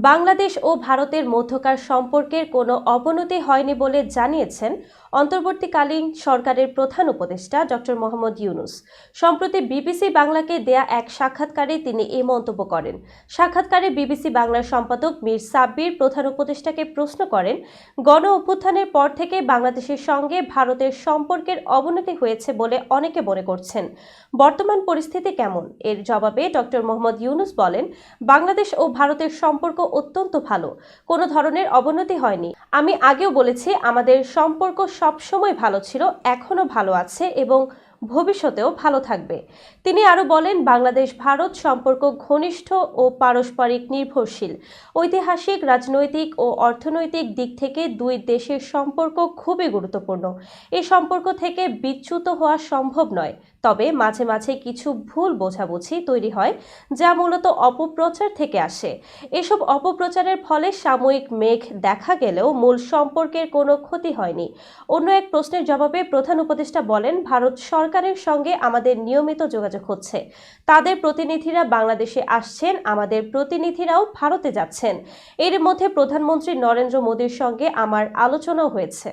বাংলাদেশ ও ভারতের মধ্যকার সম্পর্কের কোনো অবনতি হয়নি বলে জানিয়েছেন অন্তর্বর্তীকালীন সরকারের প্রধান উপদেষ্টা ডক্টর মোহাম্মদ ইউনূস। সম্প্রতি বিবিসি বাংলাকে দেয়া এক সাক্ষাৎকারে তিনি এই মন্তব্য করেন। সাক্ষাৎকারে বিবিসি বাংলার সম্পাদক মীর সাব্বির প্রধান উপদেষ্টাকে প্রশ্ন করেন, গণ অভ্যুত্থানের পর থেকে বাংলাদেশের সঙ্গে ভারতের সম্পর্কের অবনতি হয়েছে বলে অনেকে মনে করছেন। বর্তমান পরিস্থিতি কেমন? এর জবাবে ডক্টর মোহাম্মদ ইউনূস বলেন, বাংলাদেশ ও ভারতের সম্পর্ক অত্যন্ত ভালো, কোনো ধরনের অবনতি হয়নি। আমি আগেও বলেছি, আমাদের সম্পর্ক সবসময় ভালো ছিল, এখনো ভালো আছে এবং ভবিষ্যতেও ভালো থাকবে। তিনি আরও বলেন, বাংলাদেশ ভারত সম্পর্ক ঘনিষ্ঠ ও পারস্পরিক নির্ভরশীল। ঐতিহাসিক, রাজনৈতিক ও অর্থনৈতিক দিক থেকে দুই দেশের সম্পর্ক খুবই গুরুত্বপূর্ণ। এই সম্পর্ক থেকে বিচ্যুত হওয়া সম্ভব নয়, তবে মাঝে মাঝে কিছু ভুল বোঝাবুঝি তৈরি হয়, যা মূলত অপপ্রচার থেকে আসে। এসব অপপ্রচারের ফলে সাময়িক মেঘ দেখা গেলেও মূল সম্পর্কের কোনো ক্ষতি হয়নি। অন্য এক প্রশ্নের জবাবে প্রধান উপদেষ্টা বলেন, ভারত সরকারের সঙ্গে আমাদের নিয়মিত যোগাযোগ হচ্ছে। তাদের প্রতিনিধিরা বাংলাদেশে আসছেন, আমাদের প্রতিনিধিরাও ভারতে যাচ্ছেন। এর মধ্যে প্রধানমন্ত্রী নরেন্দ্র মোদীর সঙ্গে আমার আলোচনাও হয়েছে।